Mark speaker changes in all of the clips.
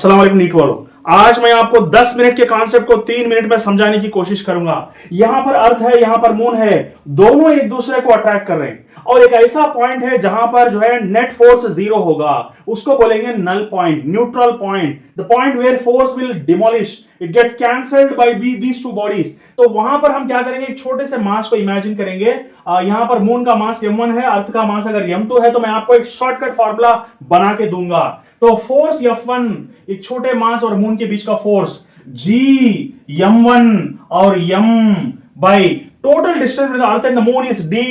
Speaker 1: अस्सलाम वालेकुम नीट वालों। आज मैं आपको 10 मिनट के कॉन्सेप्ट को 3 मिनट में समझाने की कोशिश करूंगा। यहां पर अर्थ है, यहां पर मून है, दोनों एक दूसरे को अट्रैक्ट कर रहे हैं और एक ऐसा पॉइंट है जहां पर जो है नेट फोर्स जीरो होगा, उसको बोलेंगे null point, neutral point, the point where force will demolish, it gets cancelled by these two bodies. तो वहां पर हम क्या करेंगे, एक छोटे से मास को इमेजिन करेंगे। यहां पर मून का मास m1 है, अर्थ का मास अगर m2 है, तो मैं आपको एक शॉर्टकट फॉर्मूला बना के दूंगा। तो फोर्स F1, एक छोटे मास और मून के बीच का फोर्स G m1 और m by total distance between earth and the moon is d।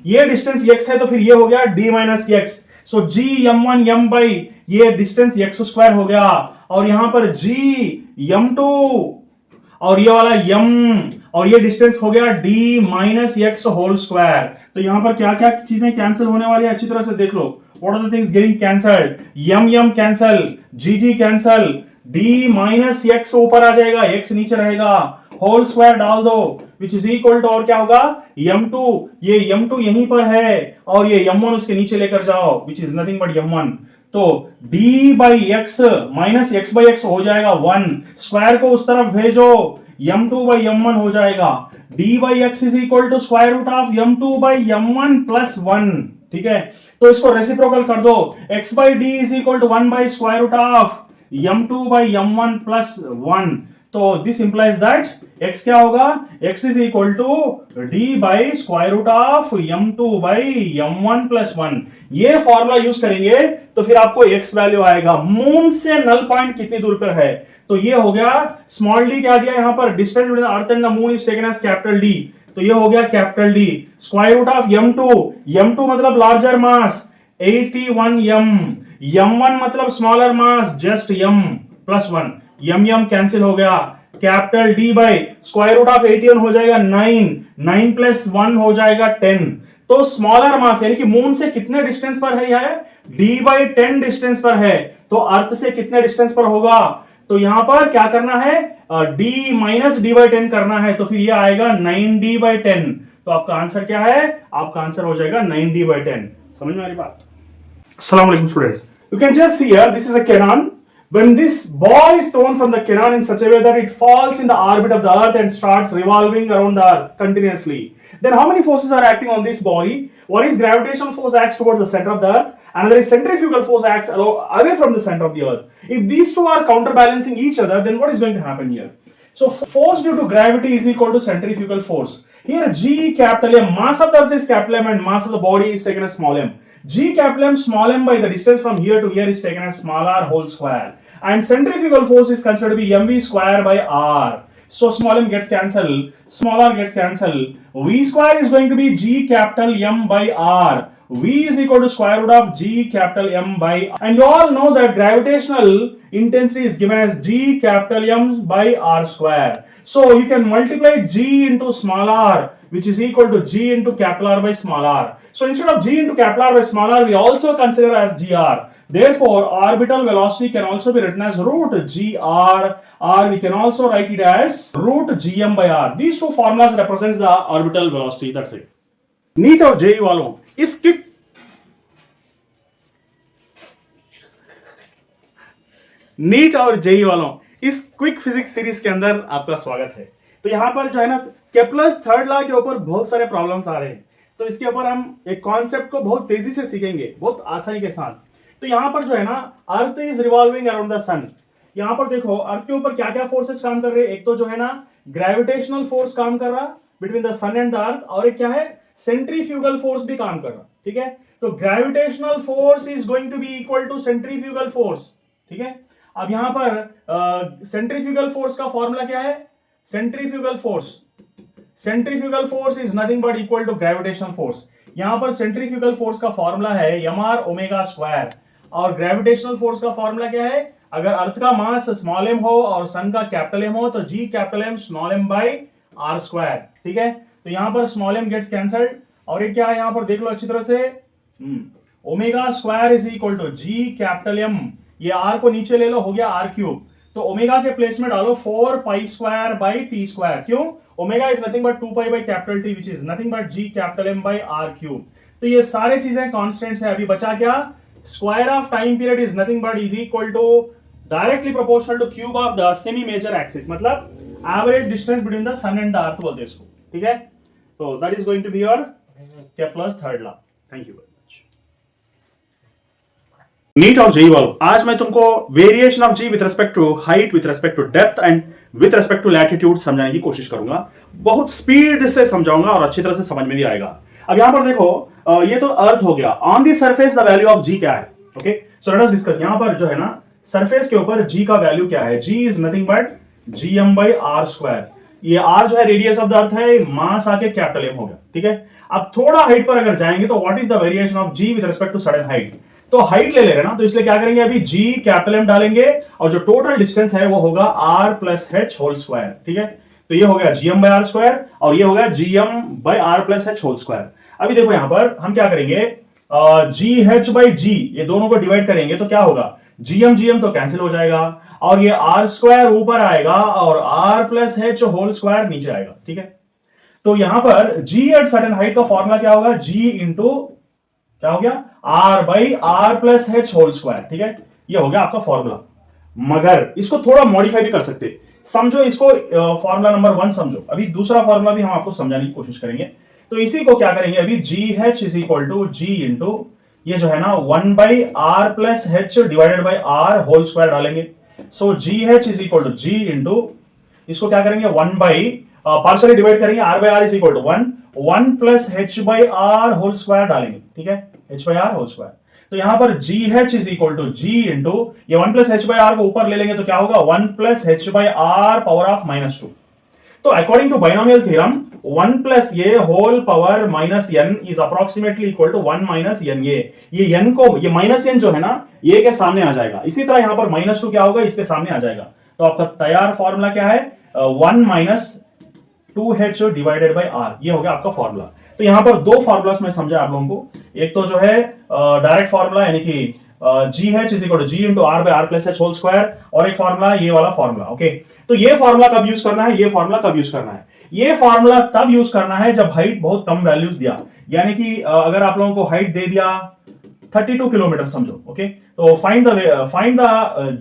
Speaker 1: ये डिस्टेंस x है तो फिर ये हो गया d minus x। So G m1 m by ये डिस्टेंस x स्क्वायर हो गया और यहां पर G m2 और ये वाला m और ये डिस्टेंस हो गया d minus x whole square. तो यहां पर क्या क्या चीजें कैंसिल होने वाली है, अच्छी तरह से देख लो। What are the things getting cancelled? m cancel, g cancel, d minus x ऊपर आ जाएगा, x नीचे रहेगा, होल स्क्वायर डाल दो विच इज इक्वल टू, और क्या होगा m2, ये m2 यहीं पर है और ये m1 उसके नीचे लेकर जाओ विच इज नथिंग बट m1। तो d by x minus x by x हो जाएगा 1, स्क्वायर को उस तरफ भेजो, m2 बाई m1 हो जाएगा, d by x is equal to square root of m2 by m1 plus 1। ठीक है, तो इसको रेसिप्रोकल कर दो, x by D is equal to 1 by square root of m2 by m1 plus 1। तो this implies that x क्या होगा, x is equal to d by square root of m2 by m1 plus 1। ये formula use करेंगे तो फिर आपको x value आएगा। Moon से नल पॉइंट कितनी दूर पर है, तो ये हो गया स्मॉल d, क्या दिया यहां पर, distance between earth and the moon is taken as capital D, तो ये हो गया capital D। Square root of m2 मतलब लार्जर मास 81 m1 मतलब smaller mass just m plus 1, m cancel हो गया, capital D by square root of 81 हो जाएगा 9 प्लस 1 हो जाएगा 10। तो स्मॉलर मास यानी कि मून से कितने डिस्टेंस पर है, यह d बाई 10 डिस्टेंस पर है, तो अर्थ से कितने डिस्टेंस पर होगा, तो यहां पर क्या करना है, d माइनस डी बाई 10 करना है, तो फिर ये आएगा 9d बाई 10। तो आपका आंसर क्या है, आपका आंसर हो जाएगा 9d बाई 10। समझ में आ रही बात? अस्सलाम वालेकुम students, you can just see here, this is a cannon. When this ball is thrown from the cannon in such a way that it falls in the orbit of the earth and starts revolving around the earth continuously, then how many forces are acting on this body? One is gravitational force acts towards the center of the earth, another is centrifugal force acts away from the center of the earth. If these two are counterbalancing each other, then what is going to happen here? So force due to gravity is equal to centrifugal force. Here G capital M, mass of the earth is capital M and mass of the body is taken as small m. G capital M small m by the distance from here to here is taken as small r whole square. And centrifugal force is considered to be mv square by r. So small m gets cancelled, small r gets cancelled. V square is going to be G capital M by r. V is equal to square root of G capital M by r. And you all know that gravitational intensity is given as G capital M by r square. So you can multiply G into small r, which is equal to G into capital R by small r. So instead of G into capital R by small r, we also consider as GR. Therefore, orbital velocity can also be written as root gr, or we can also write it as root gm by r. These two formulas represents the orbital velocity. That's it. NEET और JEE वालों, इस NEET और JEE वालों इस quick physics series के अंदर आपका स्वागत है। तो यहां पर जो है ना, केप्लर्स थर्ड लॉ के ऊपर बहुत सारे प्रॉब्लम्स आ रहे हैं, तो इसके ऊपर हम एक कॉन्सेप्ट को बहुत तेजी से सीखेंगे, बहुत आसानी के साथ। तो यहां पर जो है ना, earth is revolving around the sun. यहां पर देखो अर्थ के ऊपर क्या क्या फोर्सेस काम कर रहे हैं। एक तो जो है ना ग्रेविटेशनल फोर्स काम कर रहा between the sun and the earth, और एक क्या है, सेंट्रीफ्यूगल फोर्स भी काम कर रहा। ठीक है, तो gravitational force is going to be equal to centrifugal force. ठीक है, अब यहां पर सेंट्रीफ्यूगल फोर्स का फॉर्मूला क्या है, centrifugal force is nothing but equal to gravitational force. यहां पर सेंट्रीफ्यूगल फोर्स का फॉर्मूला है mr ओमेगा स्क्वायर, और ग्रेविटेशनल फोर्स का फॉर्मूला क्या है, अगर अर्थ का मास स्मॉल m हो और सन का कैपिटल M हो, तो G capital M small m by r square. ठीक है, तो यहां पर स्मॉल m गेट्स कैंसल्ड, और एक क्या है यहां पर देख लो अच्छी तरह से, omega square is equal to G capital M, ये r को नीचे ले लो, हो गया r क्यूब। तो ओमेगा के प्लेस में डालो 4 pi square by T square. क्यों, omega is nothing but 2 pi by capital T which is nothing but G capital M by r cube. तो ये सारे चीजें कांस्टेंट्स है। अभी बचा क्या, square of time period is nothing but is equal to directly proportional to cube of the semi major axis, मतलब average distance between the sun and the earth बोलते हैं इसको, ठीक है। तो that is going to be your Kepler's third law. Thank you very much. NEET और JEE verb, आज मैं तुमको variation of ji with respect to height, with respect to depth and with respect to latitude समझाने की कोशिश करूंगा। बहुत speed से समझाऊंगा और अच्छी तरह से समझ में भी आएगा। अब यहां पर देखो, ये तो अर्थ हो गया। On the surface the value of g क्या है? Okay, so let us discuss. यहां पर जो है ना, सरफेस के ऊपर जी का वैल्यू क्या है? जी इज नथिंग बट gm/r²। ये r जो है रेडियस ऑफ द अर्थ है, मास आके कैपिटल M हो गया, ठीक है। अब थोड़ा हाइट पर अगर जाएंगे तो what is the variation of g with respect to sudden height? तो हाइट ले रहे ना, तो इसलिए क्या करेंगे, अभी g कैपिटल M डालेंगे और जो टोटल डिस्टेंस है वो होगा r+h², ठीक है। तो ये हो गया gm/r² और ये हो गया gm/r+h²। अभी देखो यहां पर हम क्या करेंगे, gh/g ये दोनों को डिवाइड करेंगे तो क्या होगा, gm तो कैंसिल हो जाएगा और ये r² ऊपर आएगा और r+h² नीचे आएगा, ठीक है। तो यहां पर g एट सर्टेन हाइट का फॉर्मूला क्या होगा, g इंटू क्या हो गया, r/r+h², ठीक है। ये हो गया आपका फॉर्मूला। मगर इसको थोड़ा मॉडिफाई भी कर सकते, समझो इसको फॉर्मूला नंबर 1 समझो। अभी दूसरा फॉर्मूला भी हम आपको समझाने की कोशिश करेंगे। तो इसी को क्या करेंगे, अभी gh is equal to g into ये जो है ना 1/r+h divided by r whole square डालेंगे। So gh is equal to g into इसको क्या करेंगे, 1 बाई पार्शियली डिवाइड करेंगे, r/r is equal to 1 whole square डालेंगे, ठीक है, h/r होल स्क्वायर। तो यहां पर gh is equal to g into ये 1+h/r को ऊपर ले लेंगे तो क्या होगा, 1+h/r पावर ऑफ -2। तो according to binomial theorem 1 plus ये whole power minus n is approximately equal to 1 minus n। ये n को, ये माइनस n जो है ना, ये के सामने आ जाएगा। इसी तरह यहां पर -2 क्या होगा, इसके सामने आ जाएगा। तो आपका तैयार फॉर्मूला क्या है, 1 - 2h डिवाइडेड बाय r, ये हो गया आपका फॉर्मूला। तो यहां पर दो फॉर्मूलास मैं समझा आप लोगों को। एक तो जो है डायरेक्ट फॉर्मूला यानी कि gh is equal to g into r/r+h whole square, और एक फॉर्मूला ये वाला फॉर्मूला। ओके, तो ये फॉर्मूला कब यूज करना है, ये फॉर्मूला कब यूज करना है, ये फॉर्मूला तब यूज करना है जब हाइट बहुत कम वैल्यूज दिया, यानी कि अगर आप लोगों को हाइट दे दिया 32 किलोमीटर समझो। ओके, तो find the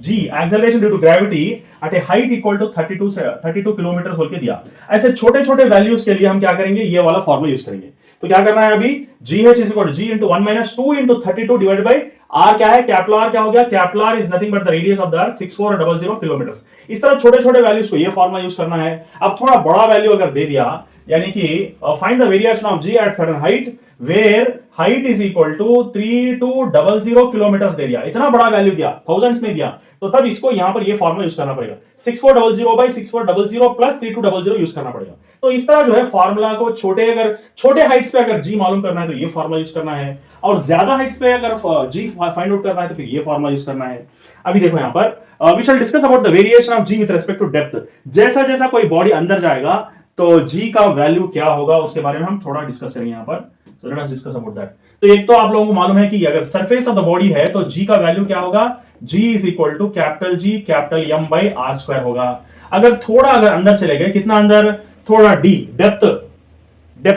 Speaker 1: g acceleration due to gravity at a height equal to 32 kilometre बोल के दिया। ऐसे छोटे छोटे वैल्यूज के लिए हम क्या करेंगे, ये वाला फॉर्मूला यूज करेंगे। तो क्या करना है, अभी gh is equal to g into 1 - 2 into 32 divided by r क्या है, कैपिटल R क्या हो गया, capital R is nothing but the radius of the earth 6400 kilometre. इस तरह छोटे छोटे वैल्यूज को ये फॉर्मूला यूज करना है। अब थोड़ा बड़ा वैल्यू अगर दे दिया, यानी कि find the variation of g at certain height where height is equal to 3200 kilometre दे दिया, इतना बड़ा वैल्यू दिया, थाउजेंड्स में दिया, तो तब इसको यहां पर ये फॉर्मूला यूज करना पड़ेगा, 6400 बाई 6400 प्लस 3200 यूज करना पड़ेगा। तो इस तरह जो है फॉर्मूला को अगर छोटे हाइट्स पे अगर जी मालूम करना है तो ये फॉर्मूला यूज करना है, और ज्यादा हाइट्स पे अगर जी फाइंड आउट करना है तो फिर ये फॉर्मूला यूज करना है। अभी देखो यहां पर we shall discuss about the variation of ji with respect to depth. जैसा जैसा कोई बॉडी अंदर जाएगा तो जी का वैल्यू क्या होगा उसके बारे में हम थोड़ा डिस्कस करेंगे यहां पर। So let us discuss about that. तो एक तो आप लोगों को मालूम है कि अगर सरफेस ऑफ द बॉडी है तो जी का वैल्यू क्या होगा, G is equal to capital G capital M by r² होगा। अगर अंदर चले गए, कितना अंदर, थोड़ा d, डेप्थ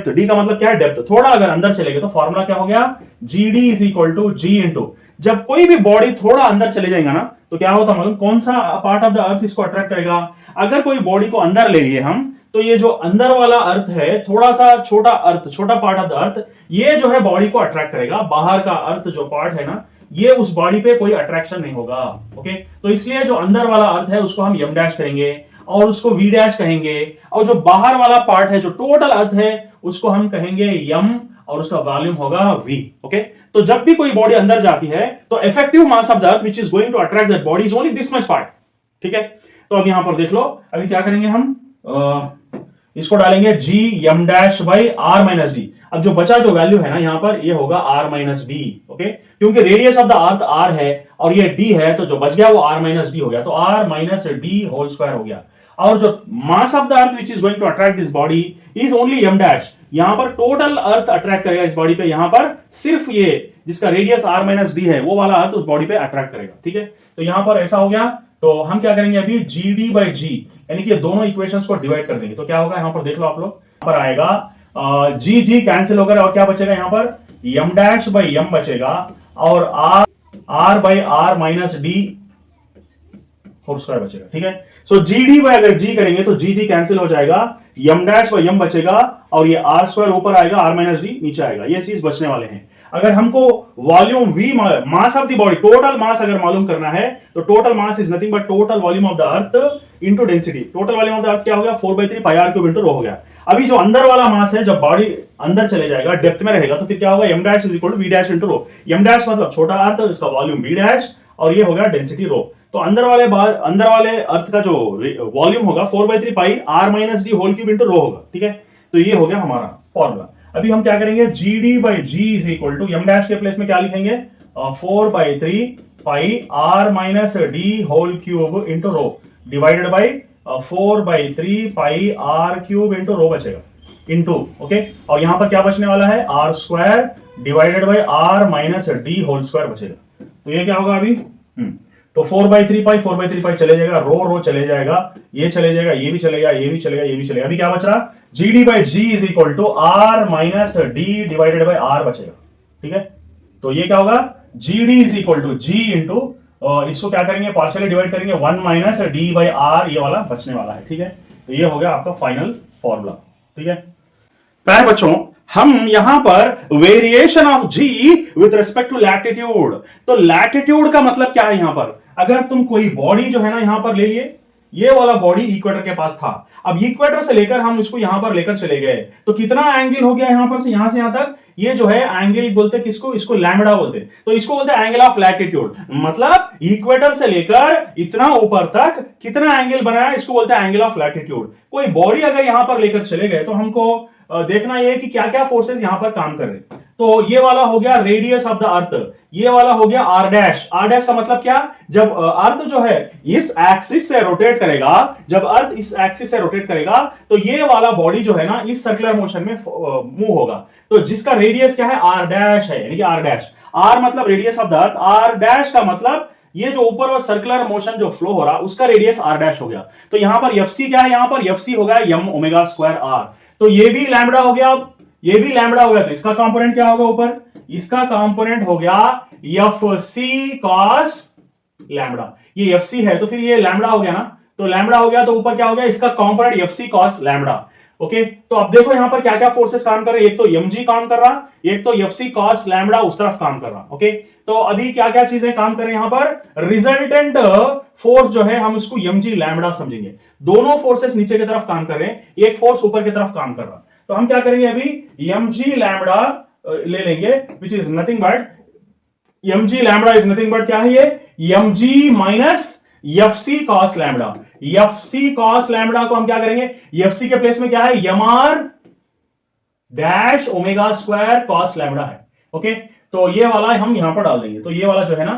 Speaker 1: d का मतलब क्या है, डेप्थ, थोड़ा अगर अंदर चले गए तो फॉर्मूला क्या हो गया, GD is equal to G into, जब कोई भी बॉडी थोड़ा अंदर चले जाएगा ना तो क्या होता मालूम, कौन सा पार्ट ऑफ द अर्थ इसको अट्रैक्ट करेगा। अगर कोई बॉडी को अंदर ले लिए हम तो ये जो अंदर वाला अर्थ है, थोड़ा सा छोटा अर्थ, छोटा पार्ट ऑफ द अर्थ, ये जो है बॉडी को अट्रैक्ट करेगा। बाहर का अर्थ जो पार्ट है ना, ये उस बॉडी पे कोई अट्रैक्शन नहीं होगा। ओके, तो इसलिए जो अंदर वाला अर्थ है उसको हम m डैश कहेंगे और उसको v डैश कहेंगे, और जो बाहर वाला पार्ट है, जो टोटल अर्थ है, उसको हम कहेंगे m और उसका वॉल्यूम होगा v। ओके, तो जब भी कोई बॉडी अंदर जाती है तो effective mass of the earth which is going to attract that body is only this much part. ठीक है, तो अब यहां पर देख लो, अभी क्या करेंगे हम, इसको डालेंगे g m dash by r minus D. अब जो बचा जो वैल्यू है ना यहां पर, ये होगा r माइनस डी। ओके, क्योंकि radius of the earth r है और ये d है, तो जो बच गया वो r माइनस डी हो गया, तो r minus D whole square हो गया। और जो mass of the earth which is going to attract this body is only m dash. यहां पर टोटल अर्थ अट्रैक्ट करेगा इस बॉडी पे, यहां पर सिर्फ ये जिसका रेडियस r माइनस डी है वो वाला अर्थ उस बॉडी पे अट्रैक्ट करेगा। ठीक है, तो यहां पर ऐसा हो गया। तो हम क्या करेंगे अभी, GD बाई G, यानी कि दोनों इक्वेशंस को डिवाइड कर देंगे। तो क्या होगा, यहां पर देख लो आप लोग, यहां पर आएगा G कैंसिल होकर और क्या बचेगा, यहां पर m डैश बाई m बचेगा और r by r minus D whole square बचेगा, ठीक है। सो जी डी बाय अगर जी करेंगे तो जी जी कैंसिल हो जाएगा, यम डैश बाय यम बचेगा और ये आर स्क्वायर ऊपर आएगा, आर माइनस डी नीचे आएगा, ये चीज बचने वाले हैं। अगर हमको volume V mass of the body, total mass अगर मालूम करना है तो total mass is nothing but total volume of the earth into density. Total volume of the अर्थ क्या हो गया, 4/3 पाई आर क्यूब इनटू रो हो गया। अभी जो अंदर वाला मास है, जब बॉडी अंदर चले जाएगा, डेप्थ में रहेगा, तो फिर क्या होगा, M dash is equal to V dash into rho. M dash मतलब छोटा अर्थ, इसका वॉल्यूम वी डैश और ये हो गया डेंसिटी रो। तो अंदर वाले अर्थ का जो वॉल्यूम होगा 4/3 pi r minus D whole cube into rho होगा, ठीक है। तो ये हो गया हमारा फॉर्मूला। अभी हम क्या करेंगे, g D by ji is equal to m dash के प्लेस में क्या लिखेंगे, 4/3 pi r minus D whole cube into rho divided by 4/3 pi r cube into rho बचेगा, इनटू, ओके। और यहां पर क्या बचने वाला है, R square divided by R minus D whole square बचेगा। तो ये क्या होगा अभी, तो 4/3 पाई चले जाएगा, रो चले जाएगा, ये चले जाएगा, ये भी चलेगा, ये भी चलेगा, ये भी चलेगा। अभी क्या बच रहा, G D by ji is equal to R minus D divided by R बचेगा, ठीक है। तो ये क्या होगा, G D is equal to G into, इसको क्या करेंगे, पार्शियली डिवाइड करेंगे, 1 माइनस डी बाई आर, ये वाला बचने वाला है, ठीक है। तो ये हो गया आपका फाइनल फॉर्मूला, ठीक है। प्यारे बच्चों, हम यहां पर variation of ji with respect to latitude, तो लैटिट्यूड का मतलब क्या है, यहां पर अगर तुम कोई बॉडी जो है ना यहां पर ले लिए, ये वाला बॉडी इक्वेटर के पास था, अब इक्वेटर से लेकर हम इसको यहां पर लेकर चले गए, तो कितना एंगल हो गया यहां पर से यहां तक, ये जो है एंगल बोलते किसको, इसको लैम्बडा बोलते, तो इसको बोलते हैं एंगल ऑफ लैटिट्यूड। मतलब इक्वेटर से लेकर इतना ऊपर तक कितना एंगल बनाया, इसको बोलते हैं एंगल ऑफ लैटिट्यूड। कोई बॉडी अगर यहां पर लेकर चले गए तो हमको देखना यह कि क्या क्या फोर्सेस यहां पर काम कर रहे हैं। तो ये वाला हो गया रेडियस ऑफ द अर्थ, ये वाला हो गया आर डैश। आर डैश का मतलब क्या, जब अर्थ जो है इस एक्सिस से रोटेट करेगा, जब अर्थ इस एक्सिस से रोटेट करेगा तो ये वाला बॉडी जो है ना इस सर्कुलर मोशन में मूव होगा, तो जिसका रेडियस क्या है, आर डैश है, यानी कि आर डैश। आर मतलब radius of the earth, R dash का मतलब ये जो ऊपर और सर्कुलर मोशन जो फ्लो हो रहा उसका रेडियस आर डैश हो गया। तो यहां पर एफ सी क्या है, यहां पर एफ सी हो गया यम ओमेगा स्क्वायर आर, तो ये भी लैम्बडा हो गया, अब ये भी लैम्बडा हो गया, तो इसका कंपोनेंट क्या होगा ऊपर, इसका कंपोनेंट हो गया एफ सी कॉस लैम्बडा। ये एफ सी है तो फिर ये लैम्बडा हो गया ना, तो लैम्बडा हो गया तो ऊपर क्या हो गया, इसका component F C cos lambda, okay. तो अब देखो यहां पर क्या क्या फोर्सेस काम कर रहे हैं, एक तो एम जी काम कर रहा, एक तो एफ सी कॉस लैम्बडा उस तरफ काम कर रहा, ओके। तो अभी क्या क्या चीजें काम कर रहे हैं यहां पर, रिजल्टेंट फोर्स जो है हम उसको एम जी लैम्बडा समझेंगे। दोनों फोर्सेस नीचे की तरफ काम कर रहे हैं, एक फोर्स ऊपर की तरफ काम कर रहा, तो हम क्या करेंगे अभी एम जी लैम्बडा ले लेंगे, which is nothing but, M G lambda is nothing but क्या है ये, M G minus F C cos lambda. F C cos lambda को हम क्या करेंगे, एफ सी के प्लेस में क्या है, M R dash omega square cos lambda है, ओके। तो ये वाला हम यहां पर डाल देंगे, तो ये वाला जो है ना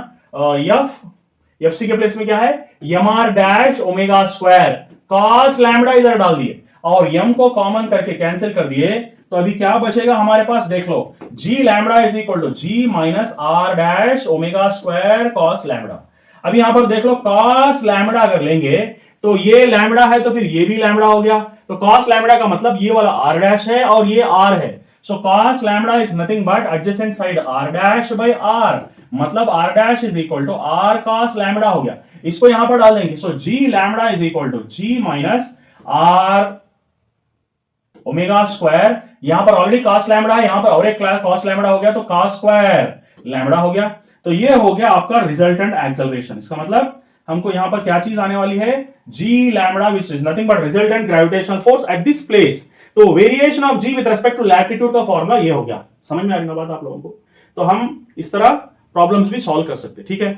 Speaker 1: एफ सी के प्लेस में क्या है, M R dash omega square cos lambda इधर डाल दिए और यम को कॉमन करके कैंसिल कर दिए, तो अभी क्या बचेगा हमारे पास, देख लो, g lambda is equal to g minus r dash omega square cos lambda. अभी यहां पर देख लो कॉस लैम्बडा अगर लेंगे तो ये लैम्बडा है तो फिर ये भी लैम्बडा हो गया, तो कॉस लैम्बडा का मतलब ये वाला आर डैश है और ये आर है, so cos lambda is nothing but adjacent side r dash by r, मतलब r dash is equal to r cos lambda हो गया। इसको यहां पर डाल देंगे, so g lambda is equal to g minus r omega square, यहां पर ऑलरेडी कॉस लैम्बडा है, यहां पर और एक कॉस लैम्बडा हो गया तो कॉस स्क्वायर लैम्बडा हो गया। तो ये हो गया आपका रिजल्टेंट एक्सेलरेशन। इसका मतलब हमको यहां पर क्या चीज आने वाली है, g lambda which is nothing but resultant gravitational force at this place. तो variation of ji with respect to latitude का फॉर्मूला ये हो गया। समझ में आ गई बात आप लोगों को? तो हम इस तरह प्रॉब्लम्स भी सॉल्व कर सकते हैं, ठीक है।